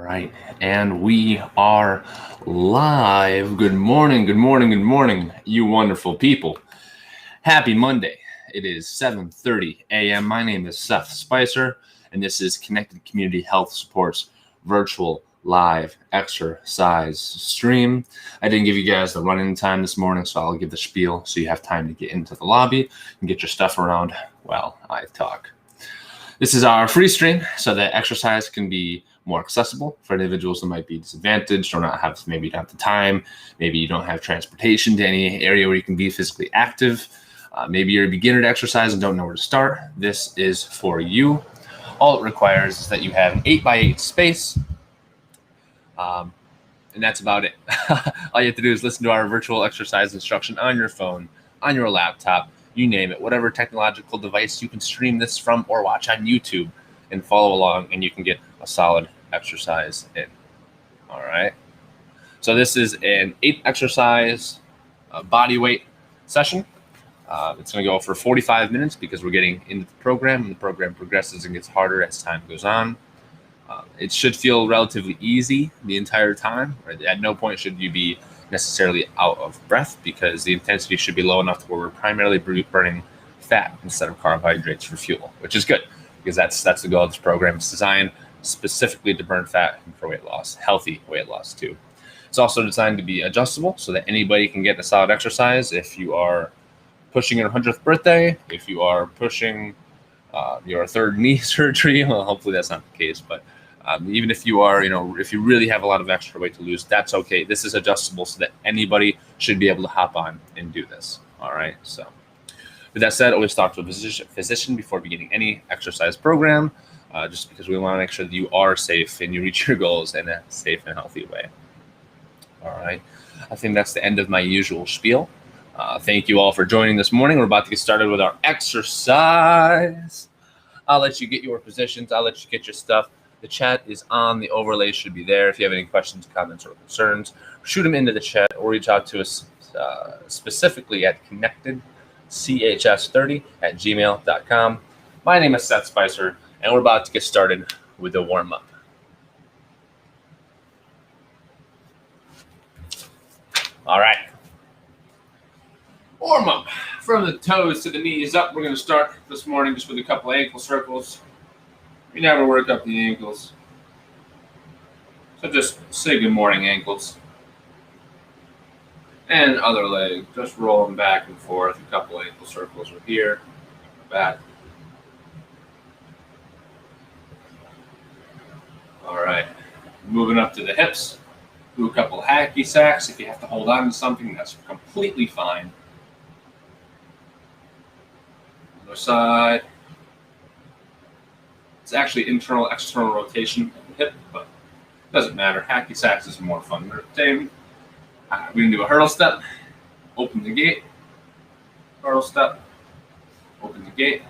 right, and we are live. Good morning, good morning, good morning, you wonderful people. Happy Monday. It is 7:30 a.m. My name is Seth Spicer, and this is Connected Community Health Support's virtual live exercise stream. I didn't give you guys the run-in time this morning, so I'll give the spiel so you have time to get into the lobby and get your stuff around while I talk. This is our free stream, so that exercise can be more accessible for individuals that might be disadvantaged or maybe you don't have the time, maybe you don't have transportation to any area where you can be physically active. Maybe you're a beginner to exercise and don't know where to start. This is for you. All it requires is that you have an 8x8 space, and that's about it. All you have to do is listen to our virtual exercise instruction on your phone, on your laptop, you name it, whatever technological device you can stream this from or watch on YouTube and follow along, and you can get a solid exercise in. All right. So this is an 8 exercise body weight session. It's going to go for 45 minutes because we're getting into the program, and the program progresses and gets harder as time goes on. It should feel relatively easy the entire time. Right? At no point should you be necessarily out of breath, because the intensity should be low enough to where we're primarily burning fat instead of carbohydrates for fuel, which is good, because that's the goal of this program. It's designed specifically to burn fat and for weight loss, healthy weight loss too. It's also designed to be adjustable so that anybody can get a solid exercise. If you are pushing your 100th birthday, if you are pushing your third knee surgery, well, hopefully that's not the case, but even if you are, if you really have a lot of extra weight to lose, that's okay. This is adjustable so that anybody should be able to hop on and do this. All right. So with that said, always talk to a physician before beginning any exercise program, just because we want to make sure that you are safe and you reach your goals in a safe and healthy way. All right. I think that's the end of my usual spiel. Thank you all for joining this morning. We're about to get started with our exercise. I'll let you get your positions. I'll let you get your stuff. The chat is on. The overlay should be there. If you have any questions, comments, or concerns, shoot them into the chat or reach out to us specifically at connectedchs30@gmail.com. My name is Seth Spicer, and we're about to get started with the warm-up. All right. Warm up from the toes to the knees up. We're going to start this morning just with a couple of ankle circles. We never work up the ankles, so just say good morning, ankles. And other leg, just roll them back and forth. A couple of ankle circles are here, back. All right, moving up to the hips. Do a couple of hacky sacks. If you have to hold on to something, that's completely fine. Other side. It's actually internal, external rotation of the hip, but it doesn't matter. Hacky sacks is more fun. We're going to do a hurdle step, open the gate, hurdle step, open the gate.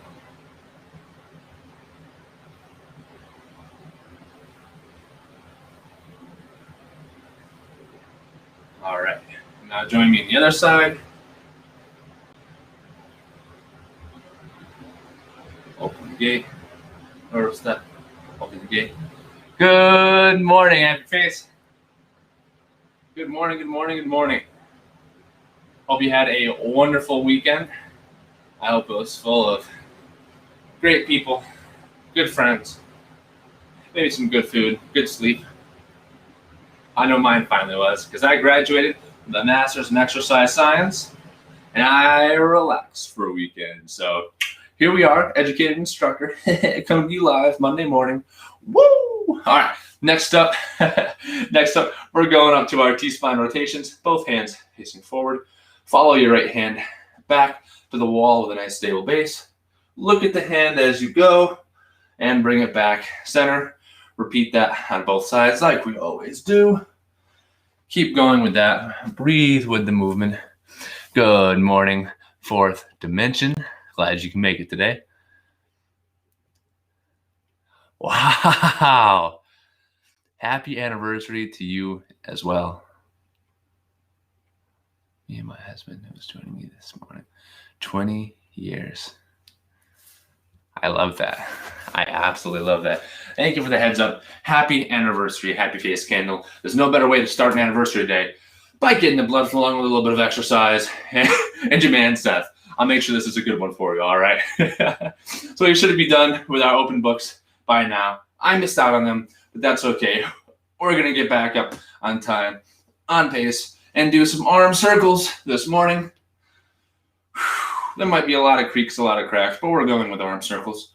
All right, now join me on the other side. Open the gate. Hurdle step, open the gate. Good morning, happy face. Good morning, good morning, good morning. Hope you had a wonderful weekend. I hope it was full of great people, good friends, maybe some good food, good sleep. I know mine finally was, because I graduated with a master's in exercise science, and I relaxed for a weekend. So here we are, educated instructor, coming to you live Monday morning. Woo! All right, next up, we're going up to our T-spine rotations, both hands facing forward. Follow your right hand back to the wall with a nice stable base. Look at the hand as you go and bring it back center. Repeat that on both sides like we always do. Keep going with that. Breathe with the movement. Good morning, fourth dimension. Glad you can make it today. Wow. Happy anniversary to you as well. Me and my husband who was joining me this morning. 20 years. I love that. I absolutely love that. Thank you for the heads up. Happy anniversary, happy face candle. There's no better way to start an anniversary day by getting the blood flowing with a little bit of exercise. And your man, Seth. I'll make sure this is a good one for you, all right? So you should be done with our open books by now. I missed out on them, but that's okay. We're going to get back up on time, on pace, and do some arm circles this morning. There might be a lot of creaks, a lot of cracks, but we're going with arm circles.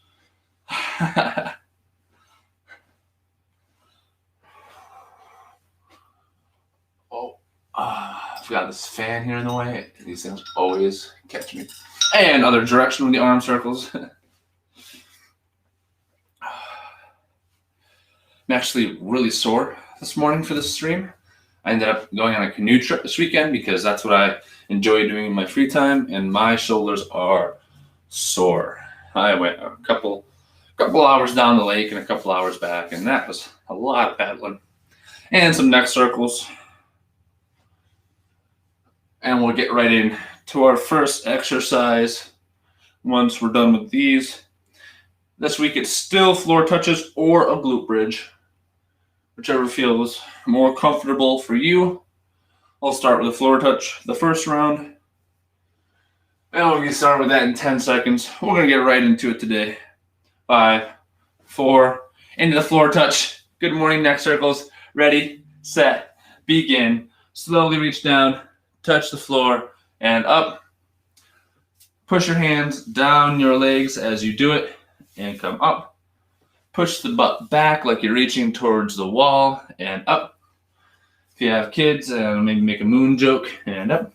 I've got this fan here in the way. These things always catch me. And other direction with the arm circles. I'm actually really sore this morning for this stream. I ended up going on a canoe trip this weekend because that's what I enjoy doing in my free time, and my shoulders are sore. I went a couple hours down the lake and a couple hours back, and that was a lot of paddling. And some neck circles. And we'll get right in to our first exercise once we're done with these. This week it's still floor touches or a glute bridge, whichever feels more comfortable for you. I'll start with a floor touch the first round. And we'll get started with that in 10 seconds. We're going to get right into it today. 5, 4, into the floor touch. Good morning, neck circles. Ready, set, begin. Slowly reach down, touch the floor, and up. Push your hands down your legs as you do it, and come up. Push the butt back like you're reaching towards the wall, and up. If you have kids, maybe make a moon joke, and up.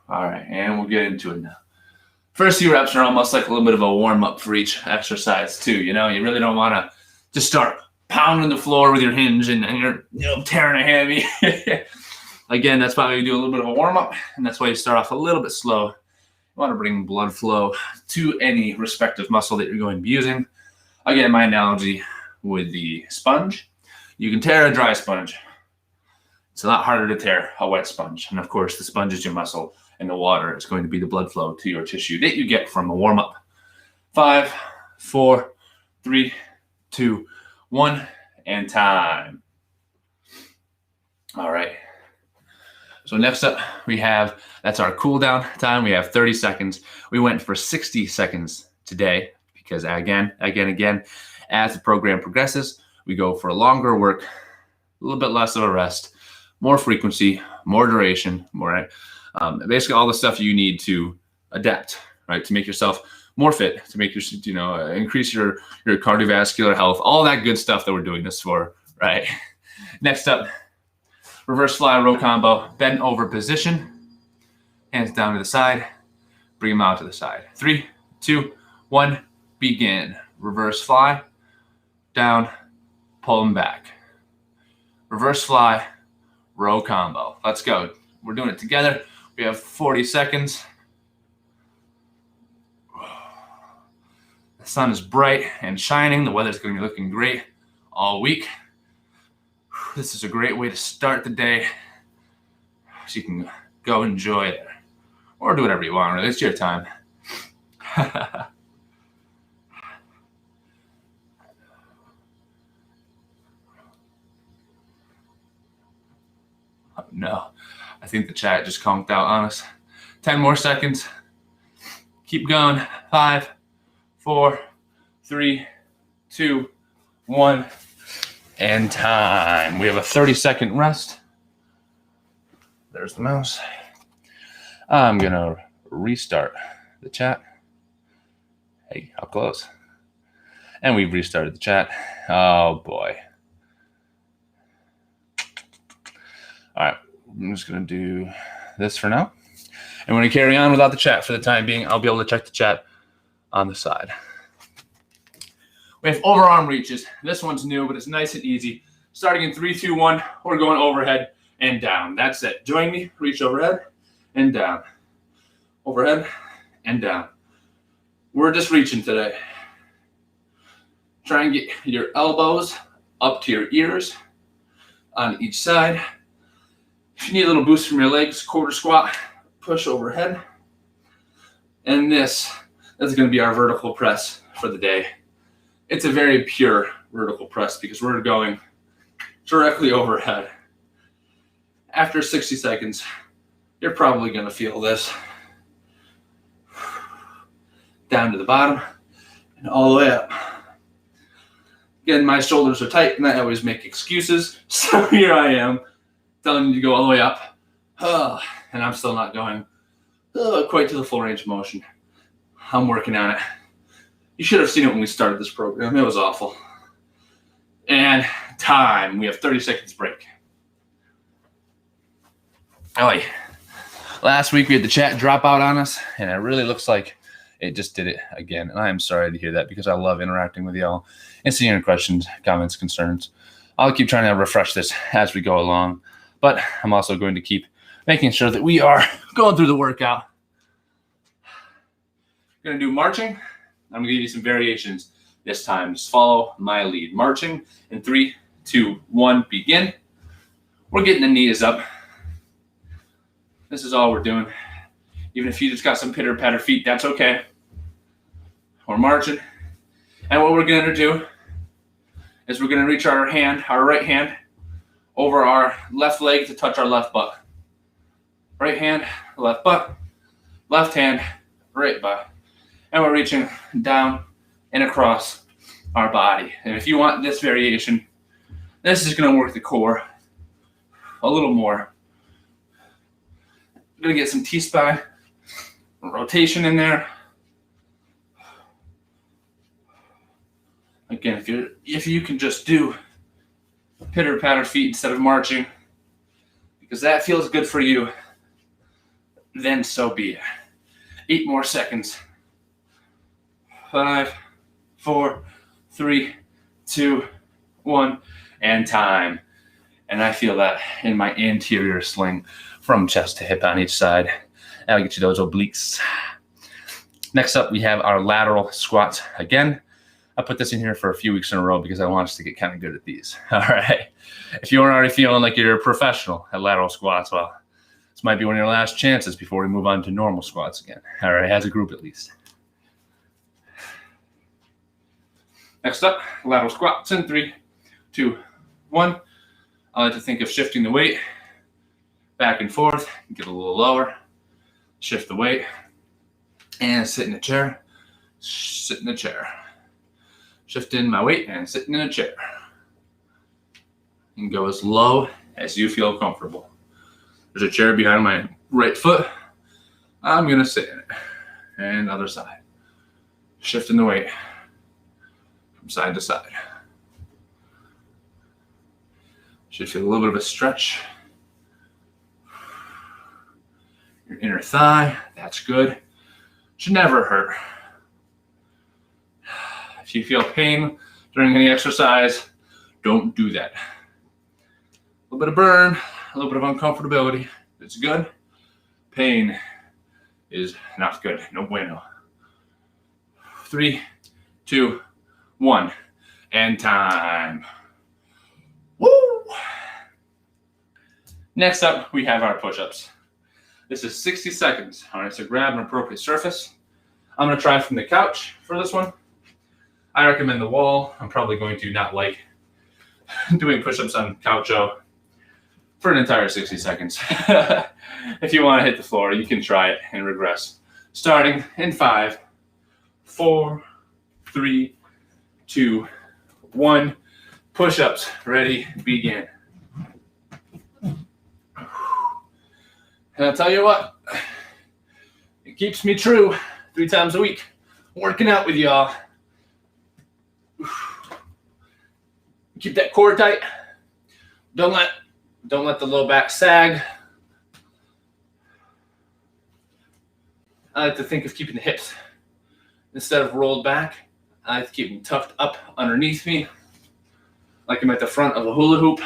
All right, and we'll get into it now. First few reps are almost like a little bit of a warm-up for each exercise, too. You know, you really don't want to just start pounding the floor with your hinge and you're tearing a hammy. Again, that's why we do a little bit of a warm-up, and that's why you start off a little bit slow. You want to bring blood flow to any respective muscle that you're going to be using. Again, my analogy with the sponge, you can tear a dry sponge. It's a lot harder to tear a wet sponge. And of course, the sponge is your muscle, and the water is going to be the blood flow to your tissue that you get from a warm-up. 5, 4, 3, 2, 1, and time. All right. So next up, that's our cool down time. We have 30 seconds. We went for 60 seconds today because again, as the program progresses, we go for a longer work, a little bit less of a rest, more frequency, more duration, basically all the stuff you need to adapt, right? To make yourself more fit, to make increase your cardiovascular health, all that good stuff that we're doing this for, right? Next up, reverse fly row combo, bend over position, hands down to the side, bring them out to the side. 3, 2, 1, begin. Reverse fly, down, pull them back. Reverse fly, row combo. Let's go. We're doing it together. We have 40 seconds. The sun is bright and shining. The weather's going to be looking great all week. This is a great way to start the day, so you can go enjoy it or do whatever you want. Really, it's your time. Oh, no, I think the chat just conked out on us. 10 more seconds. Keep going. 5, 4, 3, 2, 1. And time. We have a 30-second rest. There's the mouse. I'm going to restart the chat. Hey, how close? And we've restarted the chat. Oh, boy. All right. I'm just going to do this for now. And we're going to carry on without the chat for the time being. I'll be able to check the chat on the side. We have overarm reaches. This one's new, but it's nice and easy. Starting in 3, 2, 1, we're going overhead and down. That's it. Join me. Reach overhead and down. Overhead and down. We're just reaching today. Try and get your elbows up to your ears on each side. If you need a little boost from your legs, quarter squat, push overhead. And this is going to be our vertical press for the day. It's a very pure vertical press because we're going directly overhead. After 60 seconds, you're probably going to feel this. Down to the bottom and all the way up. Again, my shoulders are tight and I always make excuses. So here I am telling you to go all the way up. And I'm still not going quite to the full range of motion. I'm working on it. You should have seen it when we started this program. It was awful. And time. We have 30 seconds break. Oh, last week we had the chat drop out on us, and it really looks like it just did it again. And I am sorry to hear that because I love interacting with y'all and seeing your questions, comments, concerns. I'll keep trying to refresh this as we go along, but I'm also going to keep making sure that we are going through the workout. Going to do marching. I'm going to give you some variations this time. Just follow my lead. Marching in 3, 2, 1, begin. We're getting the knees up. This is all we're doing. Even if you just got some pitter-patter feet, that's okay. We're marching. And what we're going to do is we're going to reach our right hand, over our left leg to touch our left butt. Right hand, left butt, left hand, right butt. And we're reaching down and across our body. And if you want this variation, this is going to work the core a little more. I'm going to get some T-spine rotation in there. Again, if you can just do pitter-patter feet instead of marching, because that feels good for you, then so be it. 8 more seconds. 5, 4, 3, 2, 1, and time. And I feel that in my anterior sling from chest to hip on each side. That'll get you those obliques. Next up, we have our lateral squats. Again, I put this in here for a few weeks in a row because I want us to get kind of good at these. All right. If you aren't already feeling like you're a professional at lateral squats, well, this might be one of your last chances before we move on to normal squats again. All right, as a group at least. Next up, lateral squats in 3, 2, 1. I like to think of shifting the weight back and forth, get a little lower, shift the weight, and sit in a chair, sit in a chair. Shifting my weight and sitting in a chair. And go as low as you feel comfortable. There's a chair behind my right foot. I'm going to sit in it. And other side. Shifting the weight from side to side. Should feel a little bit of a stretch. Your inner thigh, that's good. Should never hurt. If you feel pain during any exercise, don't do that. A little bit of burn, a little bit of uncomfortability. It's good. Pain is not good. No bueno. 3, 2, 1, and time. Woo! Next up, we have our push-ups. This is 60 seconds. All right, so grab an appropriate surface. I'm going to try from the couch for this one. I recommend the wall. I'm probably going to not like doing push-ups on coucho for an entire 60 seconds. If you want to hit the floor, you can try it and regress. Starting in 5, 4, 3, 2, 1. Push-ups. Ready, begin. And I'll tell you what, it keeps me true 3 times a week, working out with y'all. Keep that core tight. Don't let the low back sag. I like to think of keeping the hips instead of rolled back. I like to keep them tucked up underneath me, like I'm at the front of a hula hoop.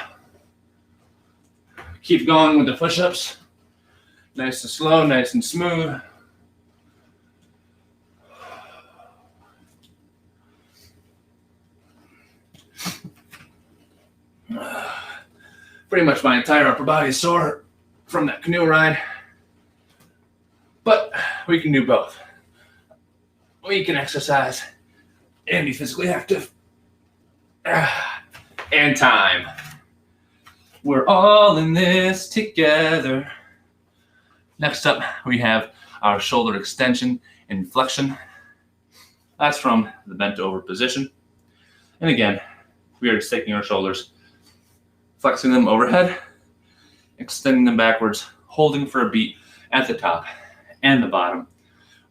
Keep going with the push-ups. Nice and slow, nice and smooth. Pretty much my entire upper body is sore from that canoe ride. But we can do both. We can exercise and be physically active And time. We're all in this together. Next up, we have our shoulder extension and flexion. That's from the bent over position. And again, we are just taking our shoulders, flexing them overhead, extending them backwards, holding for a beat at the top and the bottom.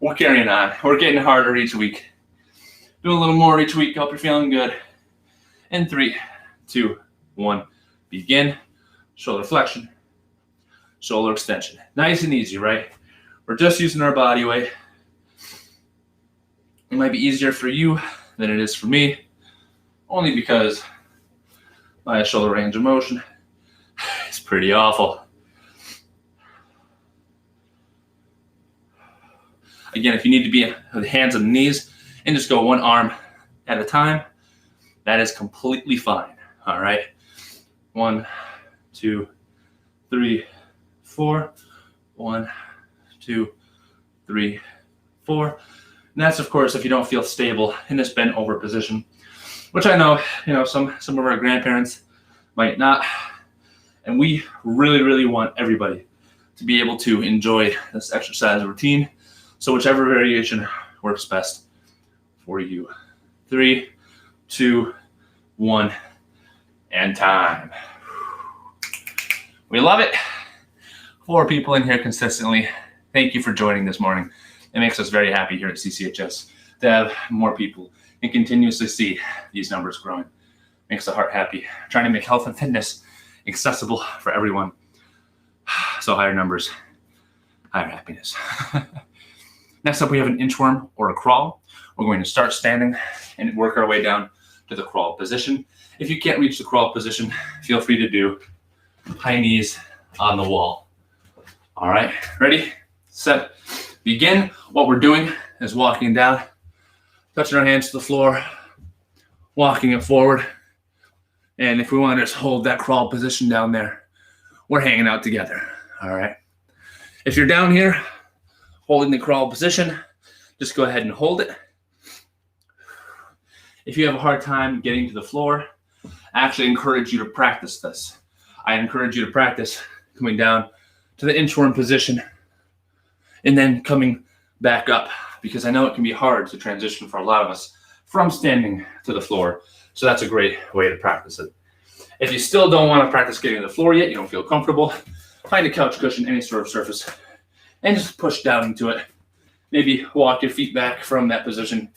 We're carrying on. We're getting harder each week. Do a little more each week. Hope you're feeling good. In 3, 2, 1, begin. Shoulder flexion, shoulder extension. Nice and easy, right? We're just using our body weight. It might be easier for you than it is for me, only because my shoulder range of motion is pretty awful. Again, if you need to be with hands on the knees and just go one arm at a time, that is completely fine. All right. 1, 2, 3, 4. 1, 2, 3, 4. And that's, of course, if you don't feel stable in this bent over position, which I know, some of our grandparents might not. And we really, really want everybody to be able to enjoy this exercise routine. So whichever variation works best for you. 3, 2, 1, and time. We love it. 4 people in here consistently. Thank you for joining this morning. It makes us very happy here at CCHS to have more people and continuously see these numbers growing. Makes the heart happy. Trying to make health and fitness accessible for everyone. So higher numbers, higher happiness. Next up, we have an inchworm or a crawl. We're going to start standing and work our way down to the crawl position. If you can't reach the crawl position, feel free to do high knees on the wall. All right, ready, set, begin. What we're doing is walking down, touching our hands to the floor, walking it forward. And if we want to just hold that crawl position down there, we're hanging out together. All right. If you're down here holding the crawl position, just go ahead and hold it. If you have a hard time getting to the floor, I actually encourage you to practice this. I encourage you to practice coming down to the inchworm position and then coming back up, because I know it can be hard to transition for a lot of us from standing to the floor. So that's a great way to practice it. If you still don't want to practice getting to the floor yet, you don't feel comfortable, find a couch cushion, any sort of surface, and just push down into it. Maybe walk your feet back from that position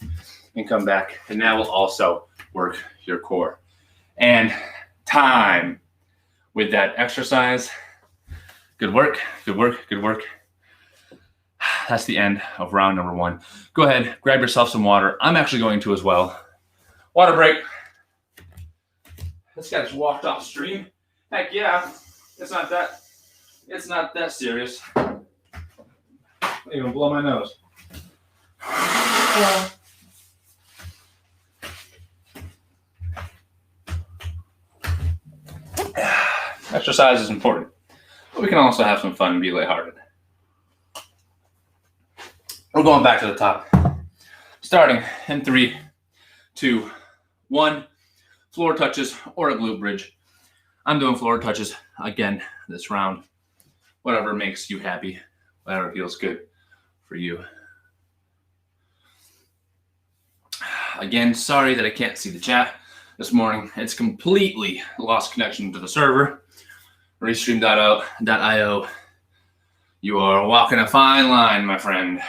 and come back. And that will also work your core. And time with that exercise. Good work, good work, good work. That's the end of round number 1. Go ahead, grab yourself some water. I'm actually going to as well. Water break. This guy just walked off stream. Heck yeah, it's not that serious. Don't even blow my nose. Exercise is important, but we can also have some fun and be lighthearted. We're going back to the top. Starting in 3, 2, 1. Floor touches or a glute bridge. I'm doing floor touches again this round. Whatever makes you happy, whatever feels good for you. Again, sorry that I can't see the chat this morning. It's completely lost connection to the server. Restream.io. You are walking a fine line, my friend.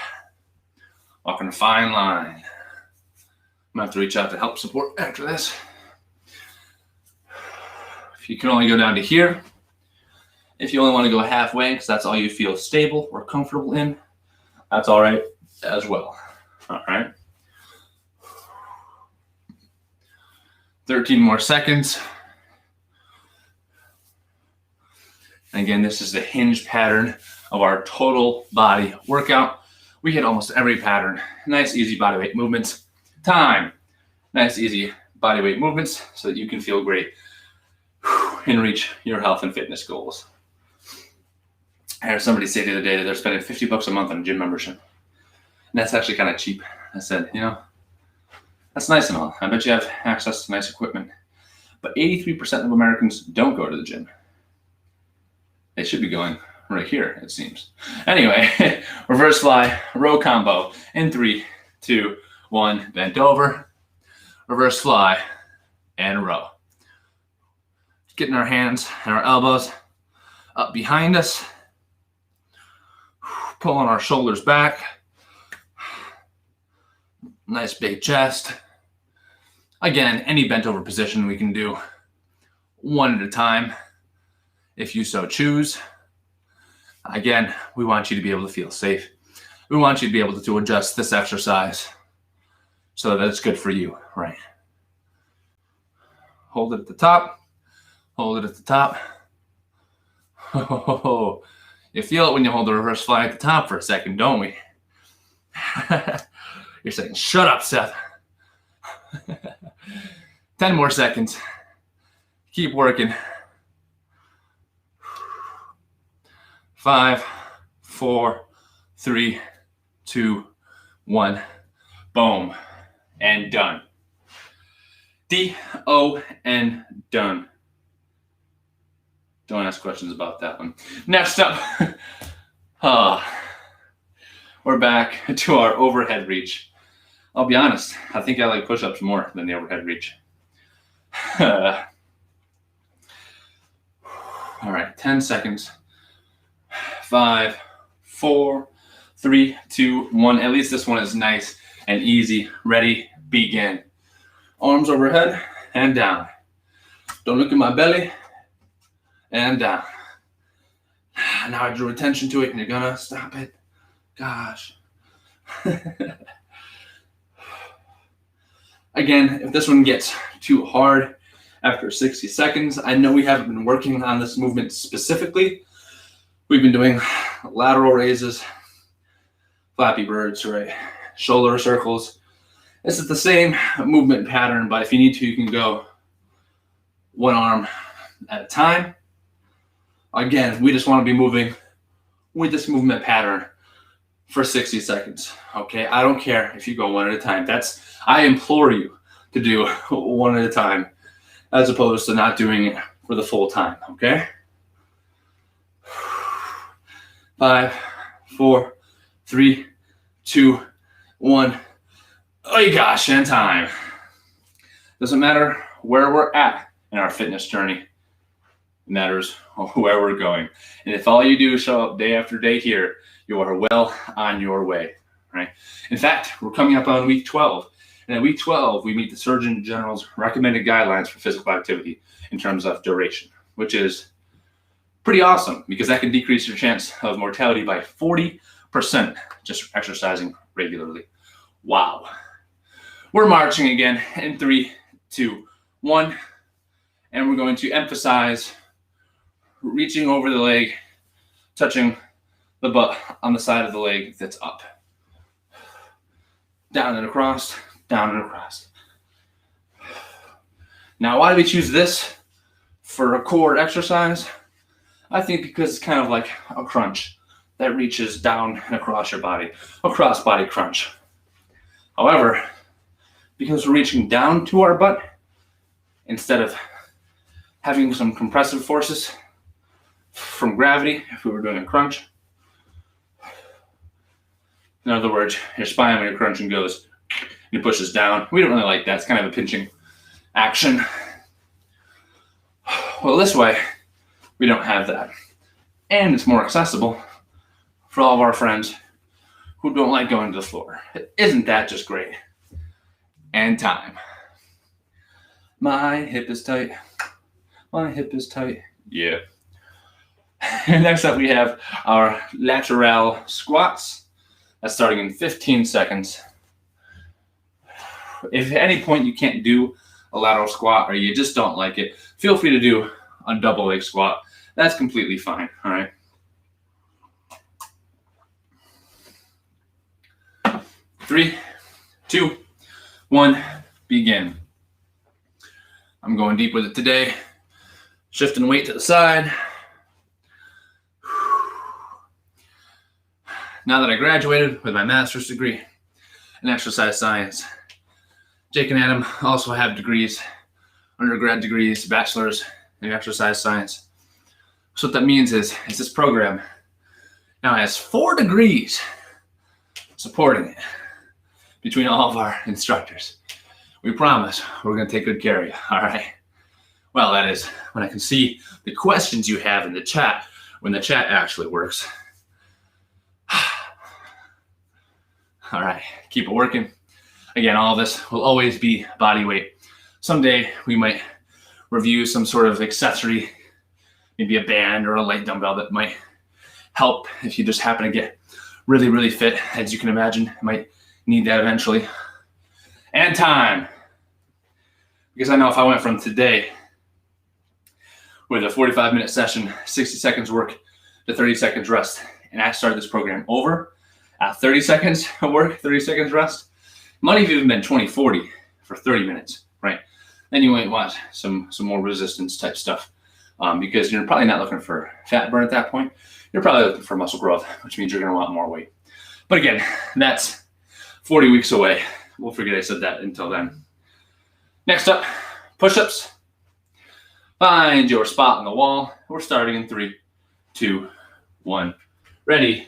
Walking a fine line. I'm gonna have to reach out to help support after this. If you can only go down to here, if you only want to go halfway because that's all you feel stable or comfortable in, that's all right as well. All right. 13 more seconds. Again, this is the hinge pattern of our total body workout. We hit almost every pattern. Nice, easy body weight movements. Time. Nice, easy body weight movements so that you can feel great and reach your health and fitness goals. I heard somebody say the other day that they're spending $50 a month on a gym membership. And that's actually kind of cheap. I said, That's nice and all. I bet you have access to nice equipment. But 83% of Americans don't go to the gym. They should be going right here, it seems. Anyway, reverse fly, row combo in 3, 2, 1. Bent over, reverse fly, and row. Getting our hands and our elbows up behind us, pulling our shoulders back. Nice big chest. Again, any bent over position we can do one at a time if you so choose. Again, we want you to be able to feel safe. We want you to be able to adjust this exercise so that it's good for you, right? Hold it at the top. Hold it at the top. Oh, you feel it when you hold the reverse fly at the top for a second, don't we? You're saying, shut up, Seth. 10 more seconds. Keep working. 5, 4, 3, 2, 1. Boom. And done. D-O-N, done. Don't ask questions about that one. Next up, we're back to our overhead reach. I'll be honest, I think I like push-ups more than the overhead reach. All right, 10 seconds. 5, 4, 3, 2, 1. At least this one is nice and easy. Ready, begin. Arms overhead and down. Don't look at my belly. And down. Now I drew attention to it and you're gonna stop it. Gosh. Again, if this one gets too hard after 60 seconds, I know we haven't been working on this movement specifically. We've been doing lateral raises, flappy birds, right? Shoulder circles. This is the same movement pattern, but if you need to, you can go one arm at a time. Again, we just want to be moving with this movement pattern for 60 seconds, okay? I don't care if you go one at a time. I implore you to do one at a time as opposed to not doing it for the full time, okay? 5, 4, 3, 2, 1. Oh gosh, and time. Doesn't matter where we're at in our fitness journey. It matters where we're going. And if all you do is show up day after day here, you are well on your way, right? In fact, we're coming up on week 12. And at week 12, we meet the Surgeon General's recommended guidelines for physical activity in terms of duration, which is pretty awesome because that can decrease your chance of mortality by 40% just exercising regularly. Wow. We're marching again in 3, 2, 1. And we're going to emphasize reaching over the leg, touching the butt on the side of the leg that's up. Down and across, down and across. Now, why do we choose this for a core exercise? I think because it's kind of like a crunch that reaches down and across your body, a cross body crunch. However, because we're reaching down to our butt, instead of having some compressive forces from gravity, if we were doing a crunch. In other words, your spine when you're crunching goes, and it pushes down. We don't really like that. It's kind of a pinching action. Well, this way, we don't have that. And it's more accessible for all of our friends who don't like going to the floor. Isn't that just great? And time. My hip is tight. My hip is tight. Yeah. Next up, we have our lateral squats. That's starting in 15 seconds. If at any point you can't do a lateral squat or you just don't like it, feel free to do a double leg squat. That's completely fine, all right? 3, 2, 1, begin. I'm going deep with it today. Shifting weight to the side. Now that I graduated with my master's degree in exercise science, Jake and Adam also have degrees, undergrad degrees, bachelor's in exercise science. So what that means is this program now has 4 degrees supporting it between all of our instructors. We promise we're going to take good care of you, all right? Well, that is when I can see the questions you have in the chat, when the chat actually works. All right, keep it working. Again, all of this will always be body weight. Someday we might review some sort of accessory, maybe a band or a light dumbbell that might help if you just happen to get really, really fit. As you can imagine, might need that eventually. And time. Because I know if I went from today with a 45-minute session, 60 seconds work to 30 seconds rest, and I started this program over at 30 seconds work, 30 seconds rest, might have even been 20-40 for 30 minutes, right? Then you might want some more resistance type stuff because you're probably not looking for fat burn at that point. You're probably looking for muscle growth, which means you're going to want more weight. But again, that's 40 weeks away. We'll forget I said that until then. Next up, push-ups. Find your spot on the wall. We're starting in 3, 2, 1. Ready.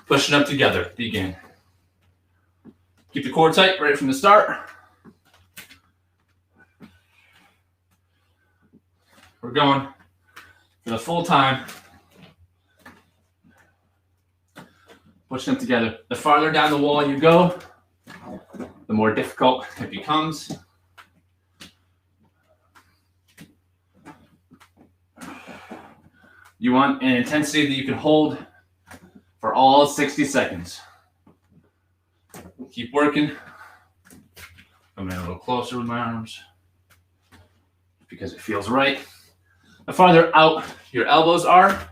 Pushing up together. Begin. Keep the core tight right from the start. We're going for the full time. Pushing them together. The farther down the wall you go, the more difficult it becomes. You want an intensity that you can hold for all 60 seconds. Keep working. Come in a little closer with my arms because it feels right. The farther out your elbows are,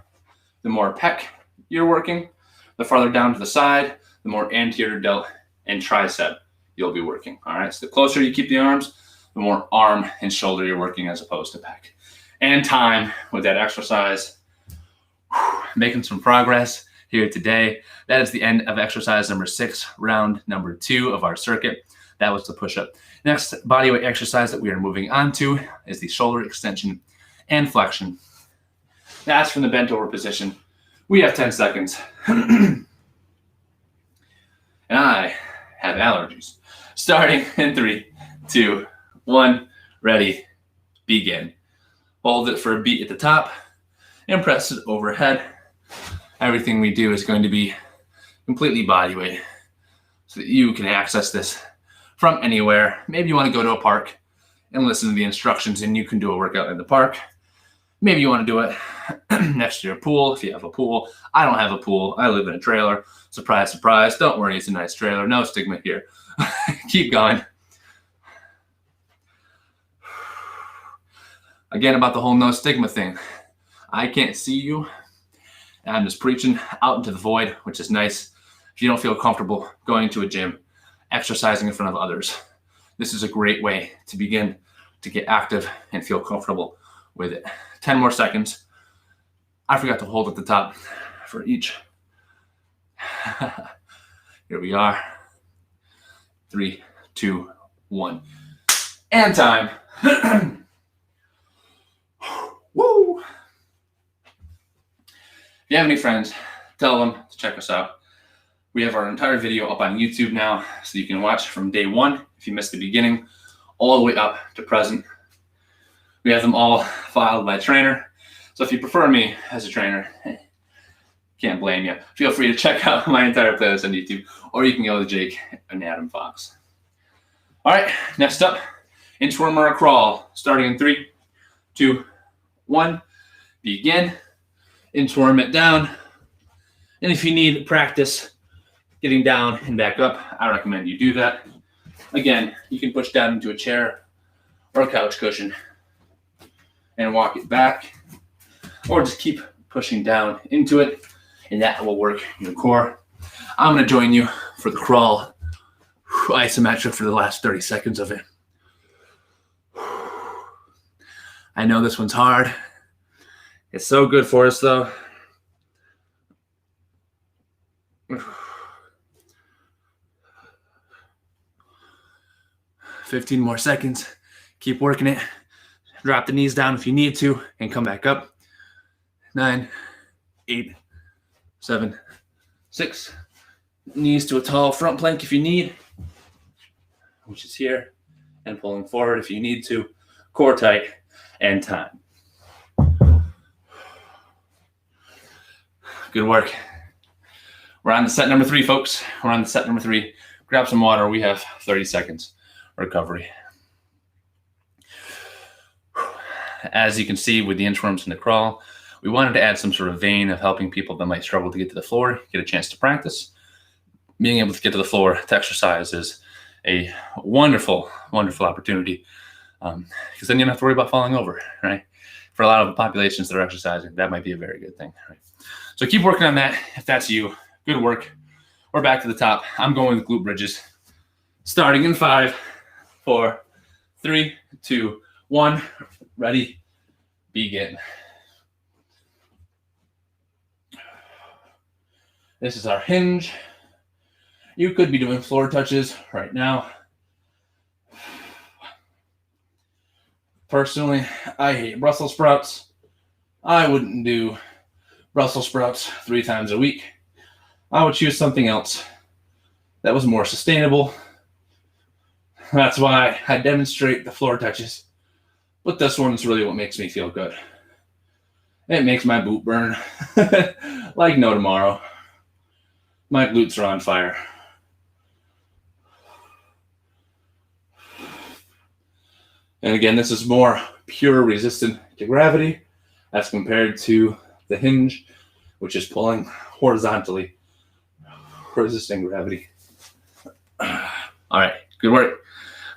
the more pec you're working. The farther down to the side, the more anterior delt and tricep you'll be working. All right, so the closer you keep the arms, the more arm and shoulder you're working as opposed to pec. And time with that exercise. Making some progress here today. That is the end of exercise number 6, round number 2 of our circuit. That was the push-up. Next bodyweight exercise that we are moving on to is the shoulder extension and flexion. That's from the bent over position. We have 10 seconds. And I have allergies. Starting in 3, 2, 1. Ready. Begin. Hold it for a beat at the top and press it overhead. Everything we do is going to be completely body weight so that you can access this from anywhere. Maybe you want to go to a park and listen to the instructions and you can do a workout in the park. Maybe you want to do it next to your pool if you have a pool. I don't have a pool. I live in a trailer. Surprise, surprise. Don't worry, it's a nice trailer. No stigma here. Keep going. Again, about the whole no stigma thing. I can't see you. And I'm just preaching out into the void, which is nice. If you don't feel comfortable going to a gym, exercising in front of others, this is a great way to begin to get active and feel comfortable with it. 10 more seconds. I forgot to hold at the top for each. Here we are. 3, 2, 1. And time. Woo! If you have any friends, tell them to check us out. We have our entire video up on YouTube now, so you can watch from day 1, if you missed the beginning, all the way up to present. We have them all filed by trainer. So if you prefer me as a trainer, can't blame you. Feel free to check out my entire playlist on YouTube, or you can go to Jake and Adam Fox. All right, next up, inchworm or a crawl, starting in 3, 2, 1. Begin. Inchworm it down. And if you need practice getting down and back up, I recommend you do that. Again, you can push down into a chair or a couch cushion and walk it back, or just keep pushing down into it, and that will work your core. I'm going to join you for the crawl, isometric for the last 30 seconds of it. I know this one's hard. It's so good for us, though. 15 more seconds. Keep working it. Drop the knees down if you need to and come back up. 9, 8, 7, 6. Knees to a tall front plank if you need, which is here, and pulling forward if you need to. Core tight and time. Good work. We're on to set number 3, folks. We're on to set number 3. Grab some water. We have 30 seconds recovery. As you can see with the inchworms and the crawl, we wanted to add some sort of vein of helping people that might struggle to get to the floor, get a chance to practice. Being able to get to the floor to exercise is a wonderful, wonderful opportunity because then you don't have to worry about falling over, right? For a lot of the populations that are exercising, that might be a very good thing, right? So keep working on that if that's you. Good work. We're back to the top. I'm going with glute bridges. Starting in 5, 4, 3, 2, 1. Ready? Begin. This is our hinge. You could be doing floor touches right now. Personally, I hate Brussels sprouts. I wouldn't do Brussels sprouts 3 times a week. I would choose something else that was more sustainable. That's why I demonstrate the floor touches. But this one's really what makes me feel good. It makes my boot burn like no tomorrow. My glutes are on fire. And again, this is more pure resistant to gravity as compared to the hinge, which is pulling horizontally, resisting gravity. All right, good work.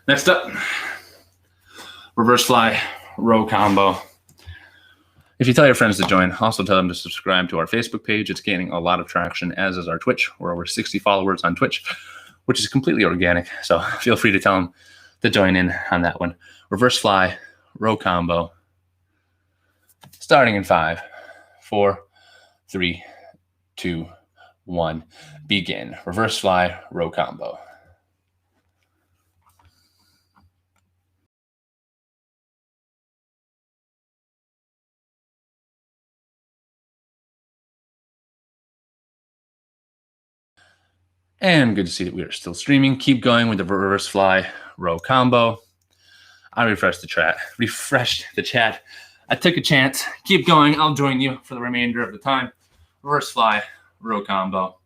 Next up, reverse fly row combo. If you tell your friends to join, also tell them to subscribe to our Facebook page. It's gaining a lot of traction, as is our Twitch. We're over 60 followers on Twitch, which is completely organic. So feel free to tell them to join in on that one. Reverse fly row combo. Starting in 5, 4, 3, 2, 1. Begin. Reverse fly row combo. And good to see that we are still streaming. Keep going with the reverse fly row combo. I refreshed the chat. I took a chance. Keep going. I'll join you for the remainder of the time. Reverse fly row combo.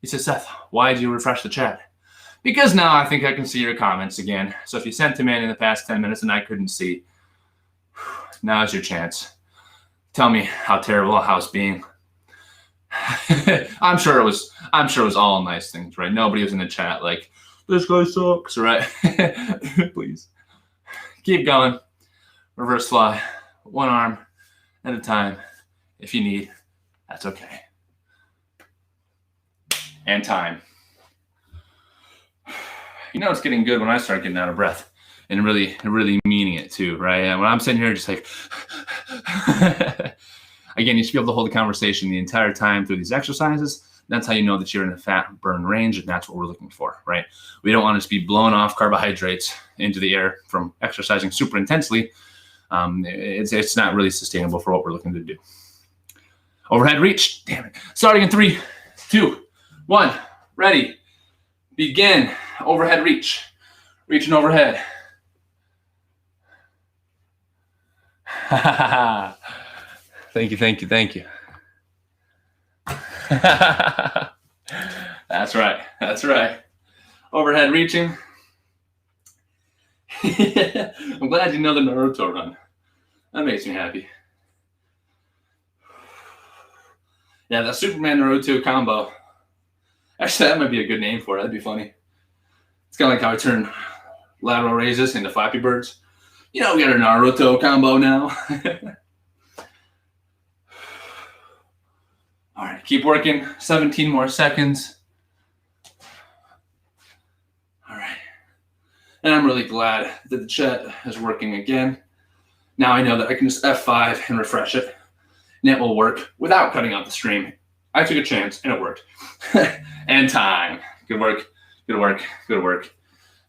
He says, Seth, why did you refresh the chat? Because now I think I can see your comments again. So if you sent them in the past 10 minutes and I couldn't see, now's your chance. Tell me how terrible a house being. I'm sure it was all nice things, right? Nobody was in the chat like, this guy sucks, right? Please. Keep going. Reverse fly. One arm at a time. If you need, that's okay. And time. You know it's getting good when I start getting out of breath and really meaning it too, right? And when I'm sitting here just like again, you should be able to hold a conversation the entire time through these exercises. That's how you know that you're in a fat burn range, and that's what we're looking for, right? We don't want to be blowing off carbohydrates into the air from exercising super intensely. It's not really sustainable for what we're looking to do. Overhead reach, damn it. Starting in 3, 2, 1, ready, begin. Overhead reach, reaching overhead. Thank you. That's right. Overhead reaching. I'm glad you know the Naruto run. That makes me happy. Yeah, the Superman Naruto combo. Actually, that might be a good name for it. That'd be funny. It's kind of like how I turn lateral raises into Flappy Birds. You know, we got a Naruto combo now. All right, keep working. 17 more seconds. All right. And I'm really glad that the chat is working again. Now I know that I can just F5 and refresh it, and it will work without cutting out the stream. I took a chance, and it worked. And time. Good work.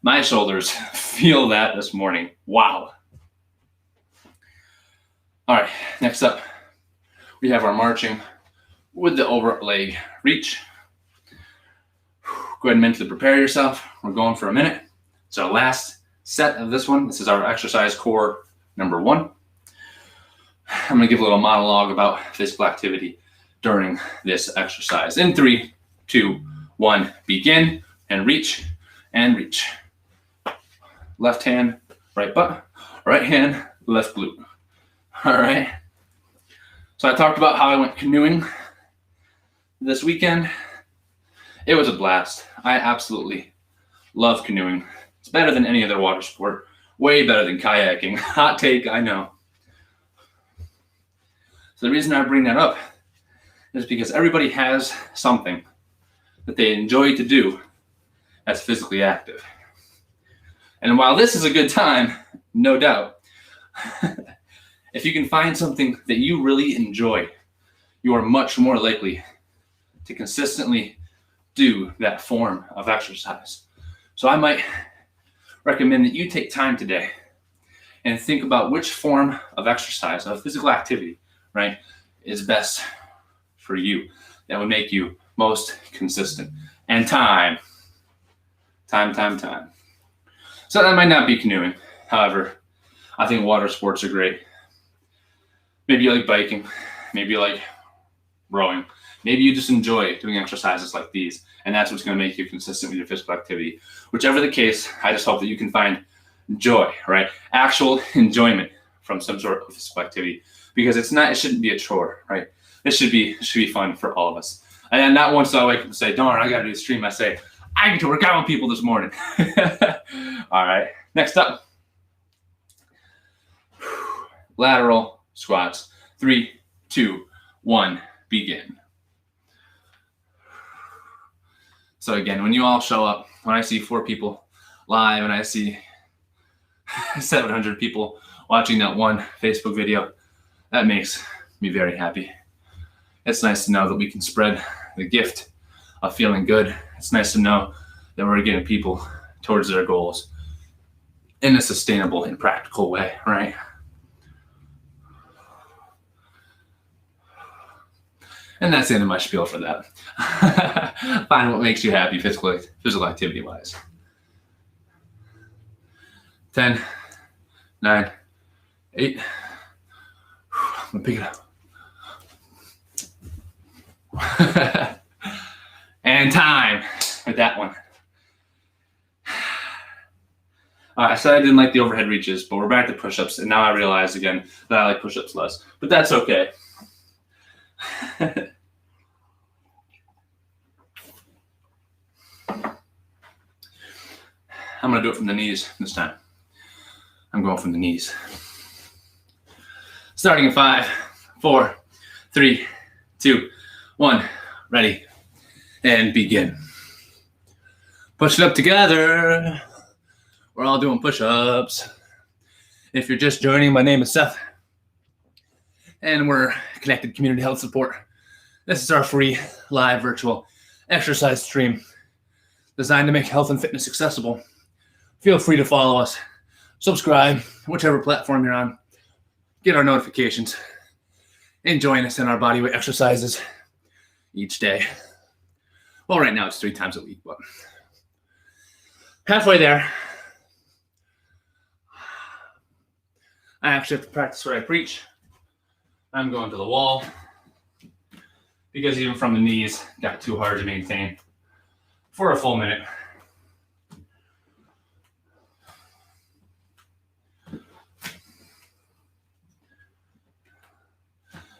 My shoulders feel that this morning. Wow. All right, next up, we have our marching with the over leg reach. Go ahead and mentally prepare yourself. We're going for a minute. It's our last set of this one. This is our exercise core number 1. I'm going to give a little monologue about physical activity during this exercise. In 3, 2, 1, begin, and reach, and reach. Left hand, right butt, right hand, left glute. All right. So I talked about how I went canoeing this weekend. It was a blast. I absolutely love canoeing. It's better than any other water sport. Way better than kayaking. Hot take, I know. So the reason I bring that up is because everybody has something that they enjoy to do that's physically active. And while this is a good time, no doubt, if you can find something that you really enjoy, you are much more likely to consistently do that form of exercise. So I might recommend that you take time today and think about which form of exercise, of physical activity, right, is best for you, that would make you most consistent. And time. So that might not be canoeing. However, I think water sports are great. Maybe you like biking. Maybe you like rowing. Maybe you just enjoy doing exercises like these, and that's what's going to make you consistent with your physical activity. Whichever the case, I just hope that you can find joy, right? Actual enjoyment from some sort of physical activity, because it shouldn't be a chore, right? It should be fun for all of us. And not once I wake up and say, darn, I got to do the stream, I say, I get to work out with people this morning. All right, next up, lateral squats. 3, 2, 1, begin. So again, when you all show up, when I see 4 people live and I see 700 people watching that one Facebook video, that makes me very happy. It's nice to know that we can spread the gift of feeling good. It's nice to know that we're getting people towards their goals in a sustainable and practical way, right? And that's the end of my spiel for that. Find what makes you happy physical activity-wise. 10, 9, 8. I'm gonna pick it up. And time with that one. I said I didn't like the overhead reaches, but we're back to push-ups, and now I realize again that I like push-ups less. But that's okay. I'm going to do it from the knees this time. I'm going from the knees. Starting in 5, 4, 3, 2, 1. Ready. And begin. Push it up together. We're all doing push-ups. If you're just joining, my name is Seth, and we're Connected Community Health Support. This is our free live virtual exercise stream designed to make health and fitness accessible. Feel free to follow us, subscribe, whichever platform you're on, get our notifications, and join us in our bodyweight exercises each day. Well, right now it's 3 times a week, but halfway there. I actually have to practice what I preach. I'm going to the wall because even from the knees, got too hard to maintain for a full minute.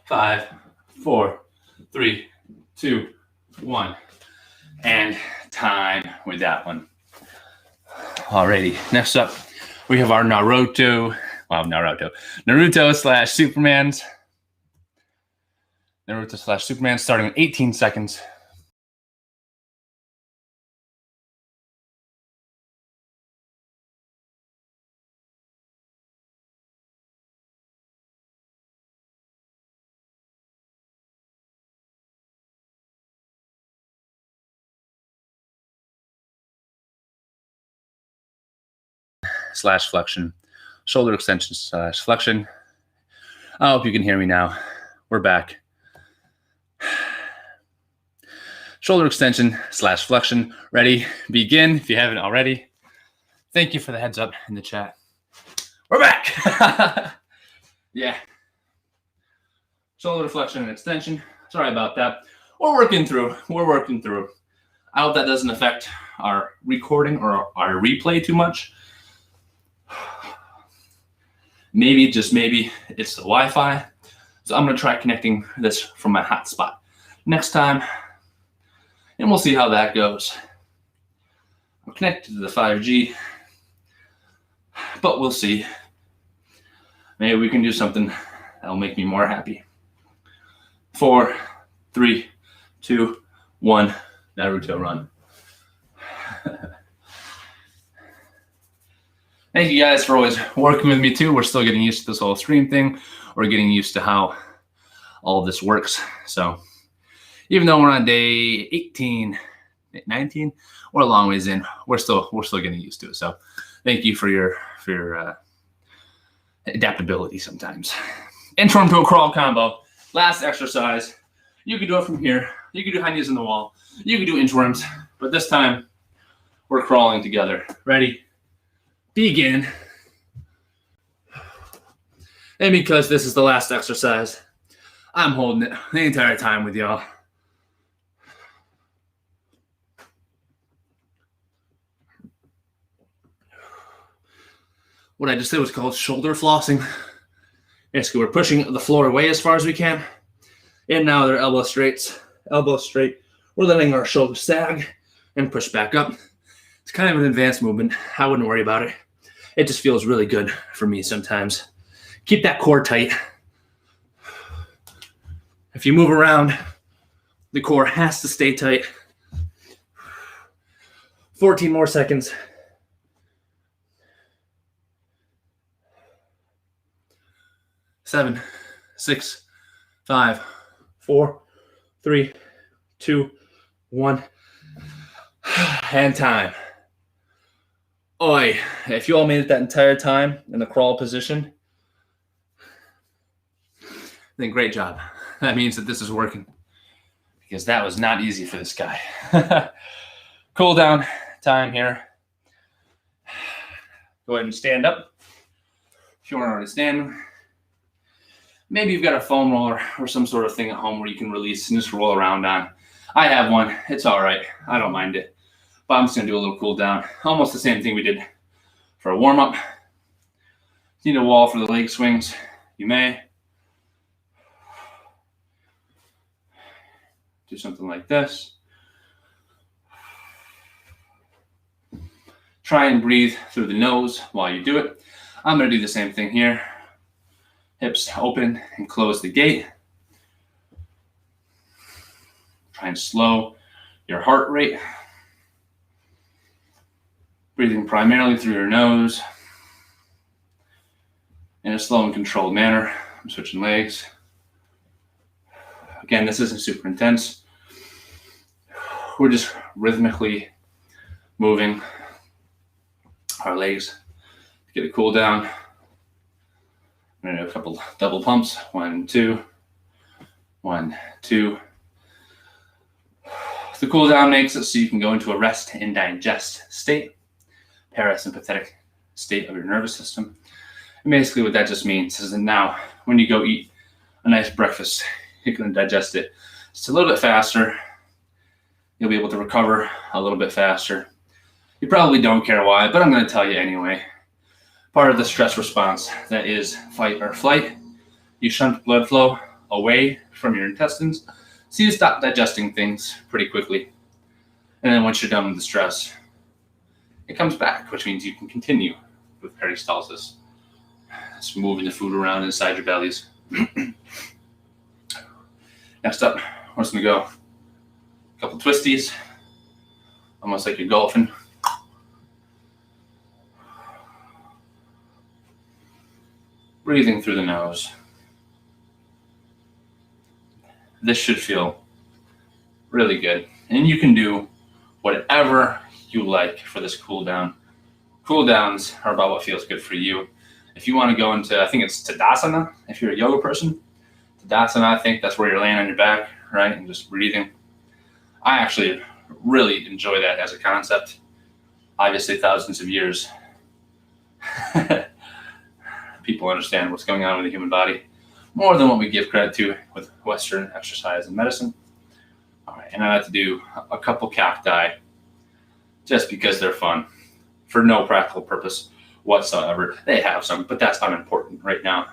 Five, 4, 3, 2, 1, and time with that one. Alrighty, next up, we have our Naruto slash Superman's. Naruto slash Superman starting in 18 seconds. slash flexion, shoulder extension slash flexion. I hope you can hear me now. We're back. Shoulder extension slash flexion. Ready? Begin if you haven't already. Thank you for the heads up in the chat. We're back. Yeah. Shoulder flexion and extension. Sorry about that. We're working through. I hope that doesn't affect our recording or our replay too much. Maybe, just maybe, it's the Wi-Fi. So I'm going to try connecting this from my hotspot next time. And we'll see how that goes. I'm connected to the 5G. But we'll see. Maybe we can do something that'll make me more happy. 4, 3, 2, 1. Naruto run. Thank you guys for always working with me too. We're still getting used to this whole stream thing. We're getting used to how all of this works. So even though we're on day 18, 19, we're a long ways in. We're still getting used to it. So thank you for your adaptability sometimes. Inchworm to a crawl combo. Last exercise. You can do it from here. You can do high knees on the wall. You can do inchworms. But this time, we're crawling together. Ready? Begin. And because this is the last exercise, I'm holding it the entire time with y'all. What I just did was called shoulder flossing. Basically, we're pushing the floor away as far as we can. And now they're elbow straight. We're letting our shoulders sag and push back up. It's kind of an advanced movement. I wouldn't worry about it. It just feels really good for me sometimes. Keep that core tight. If you move around, the core has to stay tight. 14 more seconds. 7, 6, 5, 4, 3, 2, 1. And time. Oi, if you all made it that entire time in the crawl position, then great job. That means that this is working, because that was not easy for this guy. Cool down time here. Go ahead and stand up. If you aren't already standing, maybe you've got a foam roller or some sort of thing at home where you can release and just roll around on. I have one. It's all right. I don't mind it. But I'm just going to do a little cool down. Almost the same thing we did for a warm-up. Need a wall for the leg swings. You may. Do something like this. Try and breathe through the nose while you do it. I'm going to do the same thing here. Hips open and close the gate. Try and slow your heart rate. Breathing primarily through your nose in a slow and controlled manner. I'm switching legs. Again, this isn't super intense. We're just rhythmically moving our legs to get a cool down. I'm going to do a couple double pumps. 1, 2. 1, 2. The cool down makes it so you can go into a rest and digest state, parasympathetic state of your nervous system. And basically what that just means is that now when you go eat a nice breakfast, you're going to digest it just a little bit faster. You'll be able to recover a little bit faster. You probably don't care why, but I'm going to tell you anyway. Part of the stress response that is fight or flight, you shunt blood flow away from your intestines, so you stop digesting things pretty quickly. And then once you're done with the stress, it comes back, which means you can continue with peristalsis. Just moving the food around inside your bellies. Next up, we're just going to go a couple twisties, almost like you're golfing. Breathing through the nose. This should feel really good. And you can do whatever you like for this cool down. Cool downs are about what feels good for you. If you want to go into, I think it's Tadasana, if you're a yoga person. Tadasana, I think that's where you're laying on your back, right? And just breathing. I actually really enjoy that as a concept. Obviously, thousands of years, people understand what's going on with the human body more than what we give credit to with Western exercise and medicine. All right, and I like to do a couple cacti just because they're fun for no practical purpose whatsoever. They have some, but that's unimportant right now.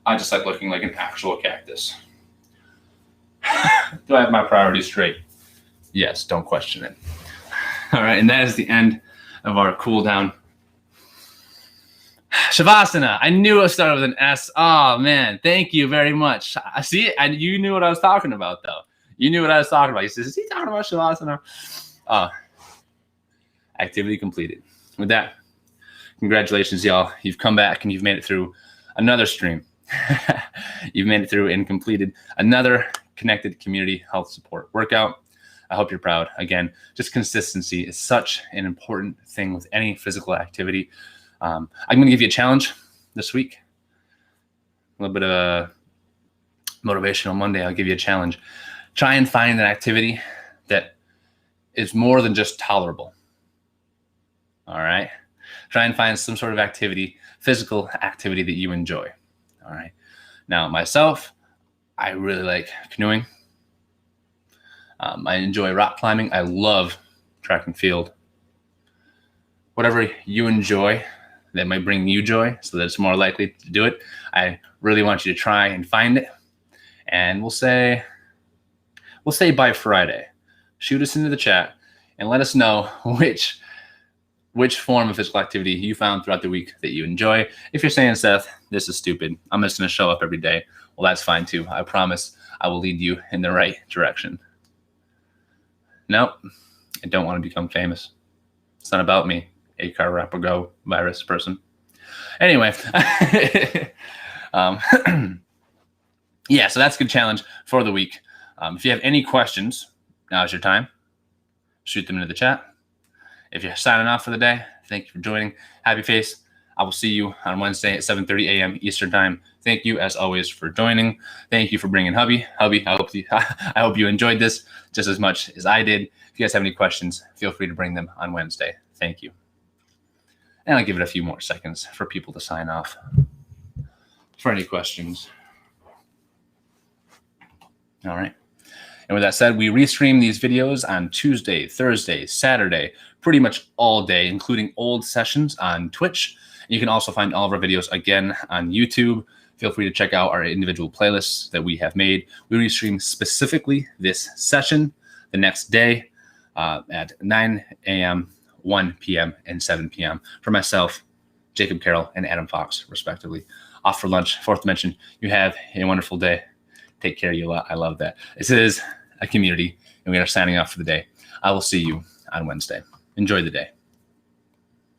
I just like looking like an actual cactus. Do I have my priorities straight? Yes, don't question it. All right, and that is the end of our cool down. Shavasana. I knew it started with an S. Oh man, thank you very much. I see it, and you knew what I was talking about, though. You knew what I was talking about. You said, "Is he talking about Shavasana?" Activity completed. With that, congratulations, y'all. You've come back and you've made it through another stream. You've made it through and completed another connected community health support workout. I hope you're proud. Again, just consistency is such an important thing with any physical activity. I'm going to give you a challenge this week. A little bit of a motivational Monday. I'll give you a challenge. Try and find an activity that is more than just tolerable. All right. Try and find some sort of activity, physical activity that you enjoy. All right. Now, myself, I really like canoeing. I enjoy rock climbing. I love track and field. Whatever you enjoy that might bring you joy so that it's more likely to do it, I really want you to try and find it. And we'll say by Friday. Shoot us into the chat and let us know which form of physical activity you found throughout the week that you enjoy. If you're saying, Seth, this is stupid, I'm just going to show up every day, well, that's fine too. I promise I will lead you in the right direction. Nope, I don't want to become famous. It's not about me, ACAR rapper go virus person. Anyway, yeah, so that's a good challenge for the week. If you have any questions, now's your time. Shoot them into the chat. If you're signing off for the day, thank you for joining. Happy face. I will see you on Wednesday at 7:30 a.m. Eastern time. Thank you, as always, for joining. Thank you for bringing hubby. Hubby, I hope you enjoyed this just as much as I did. If you guys have any questions, feel free to bring them on Wednesday. Thank you. And I'll give it a few more seconds for people to sign off for any questions. All right. And with that said, we restream these videos on Tuesday, Thursday, Saturday, pretty much all day, including old sessions on Twitch. You can also find all of our videos again on YouTube. Feel free to check out our individual playlists that we have made. We restream specifically this session the next day at 9 a.m., 1 p.m., and 7 p.m. for myself, Jacob Carroll, and Adam Fox, respectively. Off for lunch. Fourth dimension. You have a wonderful day. Take care of you. I love that. This is a community, and we are signing off for the day. I will see you on Wednesday. Enjoy the day.